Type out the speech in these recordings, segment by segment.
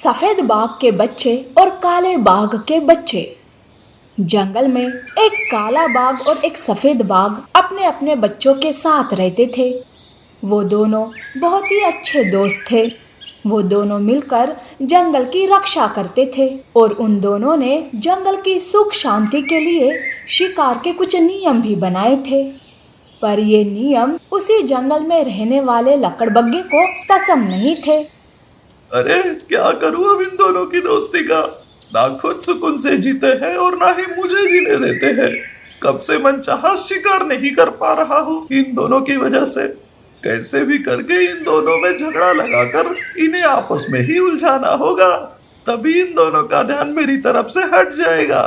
सफेद बाघ के बच्चे और काले बाघ के बच्चे। जंगल में एक काला बाघ और एक सफेद बाघ अपने अपने बच्चों के साथ रहते थे। वो दोनों बहुत ही अच्छे दोस्त थे। वो दोनों मिलकर जंगल की रक्षा करते थे और उन दोनों ने जंगल की सुख शांति के लिए शिकार के कुछ नियम भी बनाए थे। पर ये नियम उसी जंगल में रहने वाले लकड़बग्गे को पसंद नहीं थे। अरे क्या करूं अब इन दोनों की दोस्ती का। ना खुद सुकून से जीते हैं और ना ही मुझे जीने देते हैं। कब से मनचाहा शिकार नहीं कर पा रहा हूँ इन दोनों की वजह से। कैसे भी करके इन दोनों में झगड़ा लगाकर इन्हें आपस में ही उलझाना होगा, तभी इन दोनों का ध्यान मेरी तरफ से हट जाएगा।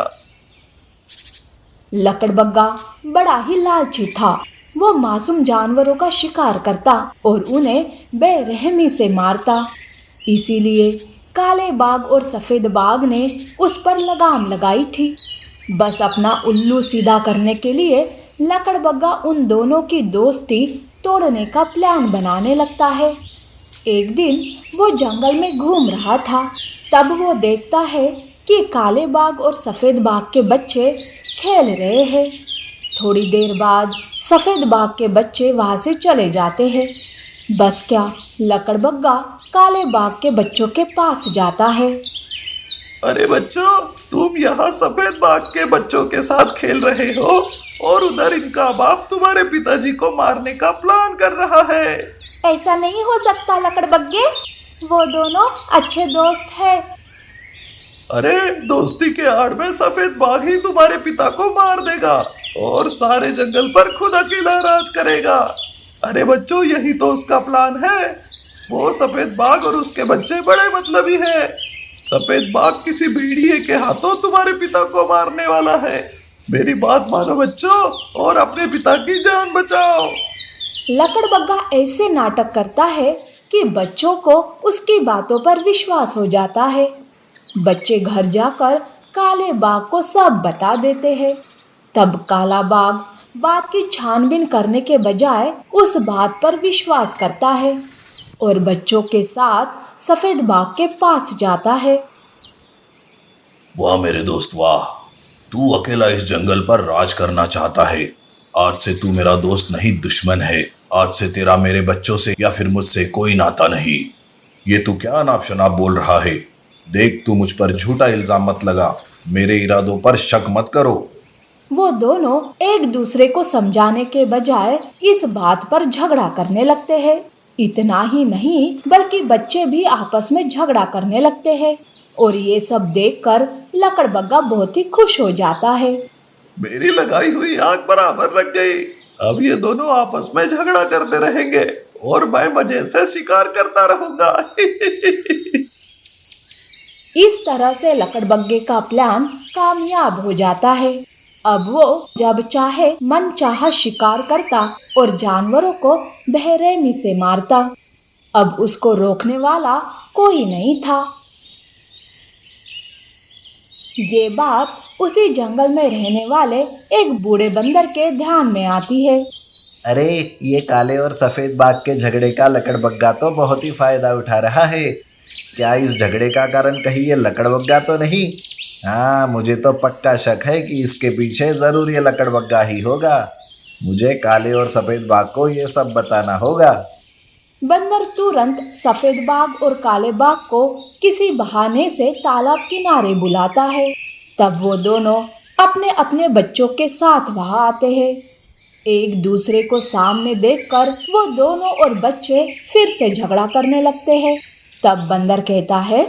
लकड़बग्गा बड़ा ही लालची था। वो मासूम जानवरों का शिकार करता और उन्हें बेरहमी से मारता। इसीलिए काले बाघ और सफेद बाघ ने उस पर लगाम लगाई थी। बस अपना उल्लू सीधा करने के लिए लकड़बग्गा उन दोनों की दोस्ती तोड़ने का प्लान बनाने लगता है। एक दिन वो जंगल में घूम रहा था, तब वो देखता है कि काले बाघ और सफेद बाघ के बच्चे खेल रहे हैं। थोड़ी देर बाद सफेद बाघ के बच्चे वहां से चले जाते हैं। बस क्या, लकड़बग्गा काले बाघ के बच्चों के पास जाता है। अरे बच्चों, तुम यहाँ सफेद बाघ के बच्चों के साथ खेल रहे हो और उधर इनका बाप तुम्हारे पिताजी को मारने का प्लान कर रहा है। ऐसा नहीं हो सकता लकड़बग्गे, वो दोनों अच्छे दोस्त हैं। अरे दोस्ती के आड़ में सफेद बाघ ही तुम्हारे पिता को मार देगा और सारे जंगल पर खुद अकेला राज करेगा। अरे बच्चों, यही तो उसका प्लान है। वो सफेद बाघ और उसके बच्चे बड़े मतलबी हैं। सफेद बाघ किसी भेड़िए के हाथों तुम्हारे पिता को मारने वाला है। मेरी बात मानो बच्चों और अपने पिता की जान बचाओ। लकड़बग्गा ऐसे नाटक करता है कि बच्चों को उसकी बातों पर विश्वास हो जाता है। बच्चे घर जाकर काले बाघ को सब बता देते हैं। तब काला बाघ बात की छानबीन करने के बजाय उस बात पर विश्वास करता है और बच्चों के साथ सफेद बाघ के पास जाता है। वाह मेरे दोस्त वाह, तू अकेला इस जंगल पर राज करना चाहता है। आज से तू मेरा दोस्त नहीं दुश्मन है। आज से तेरा मेरे बच्चों से या फिर मुझसे कोई नाता नहीं। ये तू क्या अनाप शनाप बोल रहा है। देख, तू मुझ पर झूठा इल्जाम मत लगा। मेरे इरादों पर शक मत करो। वो दोनों एक दूसरे को समझाने के बजाय इस बात पर झगड़ा करने लगते हैं। इतना ही नहीं बल्कि बच्चे भी आपस में झगड़ा करने लगते हैं और ये सब देखकर लकड़बग्गा बहुत ही खुश हो जाता है। मेरी लगाई हुई आग बराबर लग गई। अब ये दोनों आपस में झगड़ा करते रहेंगे और मैं मजे से शिकार करता रहूंगा। इस तरह से लकड़बग्गे का प्लान कामयाब हो जाता है। अब वो जब चाहे मन चाहा शिकार करता और जानवरों को बेरहमी से मारता। अब उसको रोकने वाला कोई नहीं था। ये बात उसी जंगल में रहने वाले एक बूढ़े बंदर के ध्यान में आती है। अरे ये काले और सफेद बाघ के झगड़े का लकड़बग्गा तो बहुत ही फायदा उठा रहा है। क्या इस झगड़े का कारण कहीं ये लकड़बग्गा तो नहीं? हाँ, मुझे तो पक्का शक है कि इसके पीछे जरूर ये लकड़बग्गा ही होगा। मुझे काले और सफेद बाघ को ये सब बताना होगा। बंदर तुरंत सफेद बाघ और काले बाघ को किसी बहाने से तालाब किनारे बुलाता है। तब वो दोनों अपने अपने बच्चों के साथ वहां आते हैं। एक दूसरे को सामने देखकर वो दोनों और बच्चे फिर से झगड़ा करने लगते हैं। तब बंदर कहता है,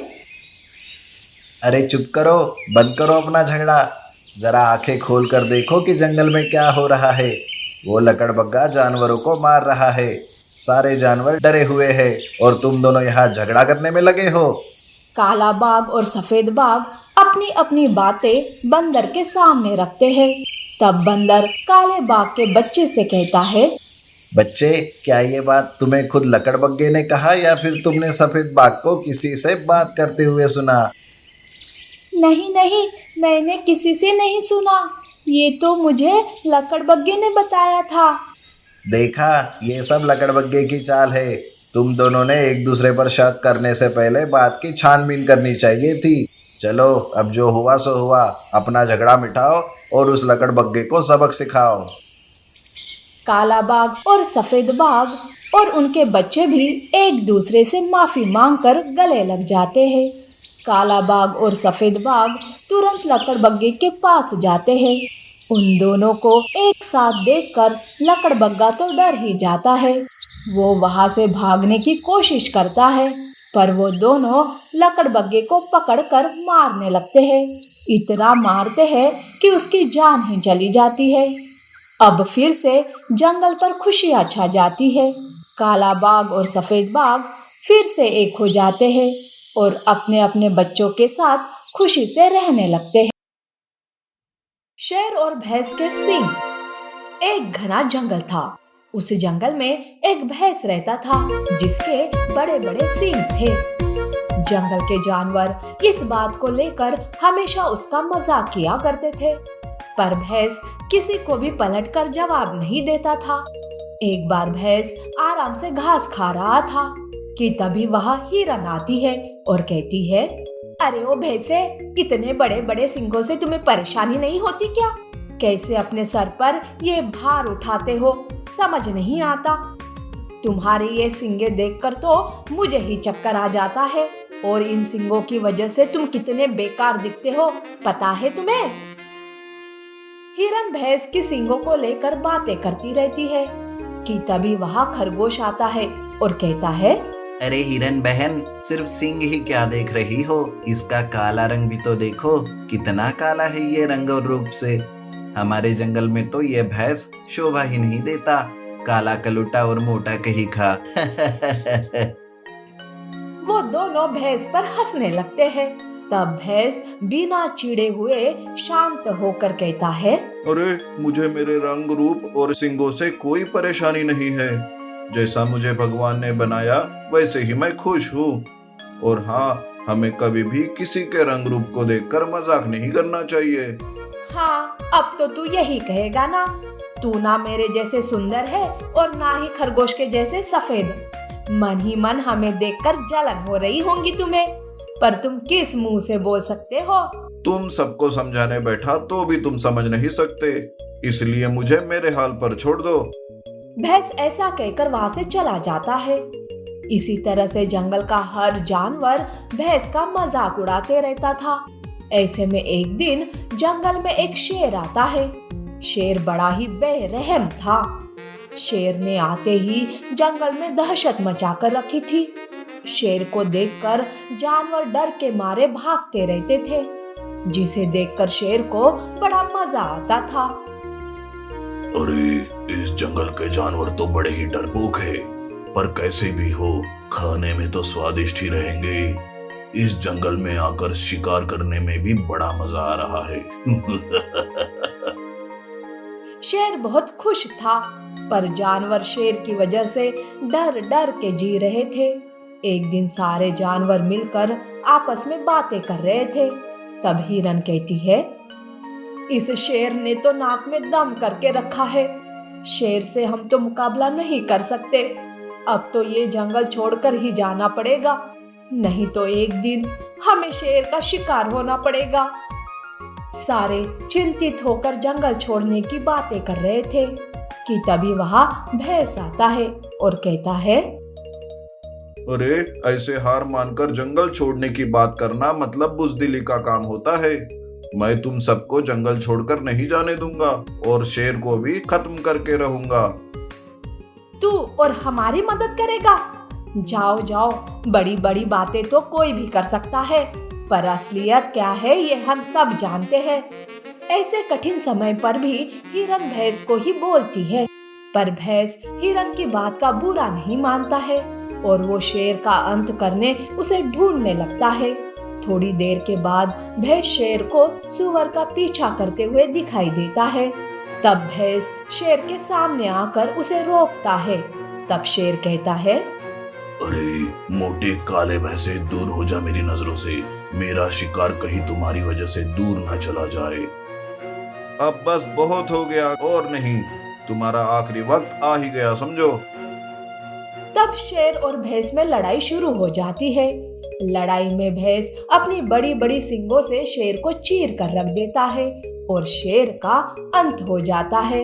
अरे चुप करो, बंद करो अपना झगड़ा। जरा आंखें खोल कर देखो कि जंगल में क्या हो रहा है। वो लकड़बग्गा जानवरों को मार रहा है। सारे जानवर डरे हुए हैं और तुम दोनों यहाँ झगड़ा करने में लगे हो। काला बाघ और सफेद बाघ अपनी अपनी बातें बंदर के सामने रखते हैं। तब बंदर काले बाघ के बच्चे से कहता है, बच्चे, क्या ये बात तुम्हें खुद लकड़बग्गे ने कहा या फिर तुमने सफेद बाघ को किसी से बात करते हुए सुना? नहीं नहीं, मैंने किसी से नहीं सुना। ये तो मुझे लकड़बग्गे ने बताया था। देखा, ये सब लकड़बग्गे की चाल है। तुम दोनों ने एक दूसरे पर शक करने से पहले बात की छानबीन करनी चाहिए थी। चलो, अब जो हुआ सो हुआ, अपना झगड़ा मिटाओ और उस लकड़बग्गे को सबक सिखाओ। काला बाघ और सफेद बाघ और उनके बच्चे भी एक दूसरे से माफी मांगकर गले लग जाते हैं। काला बाघ और सफेद बाघ तुरंत लकड़बग्गे के पास जाते हैं। उन दोनों को एक साथ देखकर लकड़बग्गा तो डर ही जाता है। वो वहां से भागने की कोशिश करता है, पर वो दोनों लकड़बग्गे को पकड़कर मारने लगते हैं। इतना मारते हैं कि उसकी जान ही चली जाती है। अब फिर से जंगल पर खुशियां छा जाती है। काला बाघ और सफेद बाघ फिर से एक हो जाते हैं और अपने अपने बच्चों के साथ खुशी से रहने लगते हैं। शेर और भैंस के सींग। एक घना जंगल था। उस जंगल में एक भैंस रहता था जिसके बड़े बड़े सींग थे। जंगल के जानवर इस बात को लेकर हमेशा उसका मजाक किया करते थे, पर भैंस किसी को भी पलटकर जवाब नहीं देता था। एक बार भैंस आराम से घास खा रहा था कि तभी वहां हिरन आती है और कहती है, अरे ओ भैंसे, इतने बड़े बड़े सींगों से तुम्हें परेशानी नहीं होती क्या? कैसे अपने सर पर ये भार उठाते हो, समझ नहीं आता। तुम्हारी ये सींगे देखकर तो मुझे ही चक्कर आ जाता है, और इन सींगों की वजह से तुम कितने बेकार दिखते हो, पता है तुम्हें? हिरन भैंस की सींगों को लेकर बातें करती रहती है कि तभी वहां खरगोश आता है और कहता है, अरे हिरन बहन, सिर्फ सींग ही क्या देख रही हो, इसका काला रंग भी तो देखो, कितना काला है ये रंग और रूप से। हमारे जंगल में तो ये भैंस शोभा ही नहीं देता, काला कलूटा और मोटा कहीं खा। वो दोनों भैंस पर हंसने लगते हैं। तब भैंस बिना चिढ़े हुए शांत होकर कहता है, अरे मुझे मेरे रंग रूप और सींगों से कोई परेशानी नहीं है। जैसा मुझे भगवान ने बनाया वैसे ही मैं खुश हूँ। और हाँ, हमें कभी भी किसी के रंग रूप को देखकर मजाक नहीं करना चाहिए। हाँ, अब तो तू यही कहेगा ना? तू ना मेरे जैसे सुंदर है और ना ही खरगोश के जैसे सफेद। मन ही मन हमें देखकर जलन हो रही होंगी तुम्हें, पर तुम किस मुंह से बोल सकते हो? तुम सबको समझाने बैठा तो भी तुम समझ नहीं सकते, इसलिए मुझे मेरे हाल पर छोड़ दो। भैंस ऐसा कहकर वहां से चला जाता है। इसी तरह से जंगल का हर जानवर भैंस का मजाक उड़ाते रहता था। ऐसे में एक दिन जंगल में एक शेर आता है। शेर बड़ा ही बेरहम था। शेर ने आते ही जंगल में दहशत मचाकर रखी थी। शेर को देखकर जानवर डर के मारे भागते रहते थे, जिसे देखकर शेर को बड़ा मजा आता था। अरे इस जंगल के जानवर तो बड़े ही डरपोक है, पर कैसे भी हो खाने में तो स्वादिष्ट ही रहेंगे। इस जंगल में आकर शिकार करने में भी बड़ा मजा आ रहा है। शेर बहुत खुश था, पर जानवर शेर की वजह से डर डर के जी रहे थे। एक दिन सारे जानवर मिलकर आपस में बातें कर रहे थे। तब हिरन कहती है, इस शेर ने तो नाक में दम करके रखा है। शेर से हम तो मुकाबला नहीं कर सकते। अब तो ये जंगल छोड़कर ही जाना पड़ेगा, नहीं तो एक दिन हमें शेर का शिकार होना पड़ेगा। सारे चिंतित होकर जंगल छोड़ने की बातें कर रहे थे कि तभी वहां भैंस आता है और कहता है, अरे ऐसे हार मानकर जंगल छोड़ने की बात करना मतलब बुजदिली का काम होता है। मैं तुम सबको जंगल छोड़कर नहीं जाने दूंगा और शेर को भी खत्म करके रहूंगा। तू और हमारी मदद करेगा? जाओ जाओ, बड़ी बड़ी बातें तो कोई भी कर सकता है, पर असलियत क्या है ये हम सब जानते हैं। ऐसे कठिन समय पर भी हिरन भैंस को ही बोलती है, पर भैंस हिरन की बात का बुरा नहीं मानता है और वो शेर का अंत करने उसे ढूंढने लगता है। थोड़ी देर के बाद भैंस शेर को सुअर का पीछा करते हुए दिखाई देता है। तब भैंस शेर के सामने आकर उसे रोकता है। तब शेर कहता है, अरे मोटे काले भैंसे, दूर हो जा मेरी नजरों से। मेरा शिकार कहीं तुम्हारी वजह से दूर न चला जाए। अब बस बहुत हो गया और नहीं, तुम्हारा आखिरी वक्त आ ही गया समझो। तब शेर और भैंस में लड़ाई शुरू हो जाती है। लड़ाई में भैंस अपनी बड़ी बड़ी सींगों से शेर को चीर कर रख देता है और शेर का अंत हो जाता है।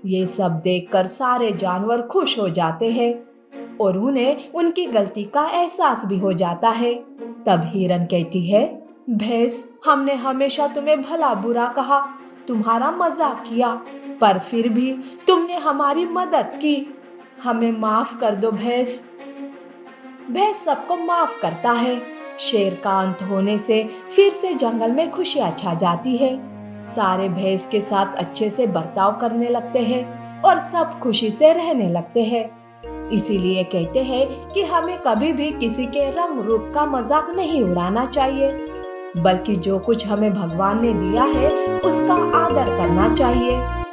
ये सब देखकर सारे जानवर खुश हो जाते हैं और उन्हें उनकी गलती का एहसास भी हो जाता है। तब हिरन कहती है, भैंस, हमने हमेशा तुम्हें भला बुरा कहा, तुम्हारा मजाक किया, पर फिर भी तुमने हमारी मदद की। हमें माफ कर दो भैंस। भैंस सबको माफ करता है। शेर का अंत होने से फिर से जंगल में खुशियां छा जाती है। सारे भैंस के साथ अच्छे से बर्ताव करने लगते हैं और सब खुशी से रहने लगते हैं। इसीलिए कहते हैं कि हमें कभी भी किसी के रंग रूप का मजाक नहीं उड़ाना चाहिए, बल्कि जो कुछ हमें भगवान ने दिया है उसका आदर करना चाहिए।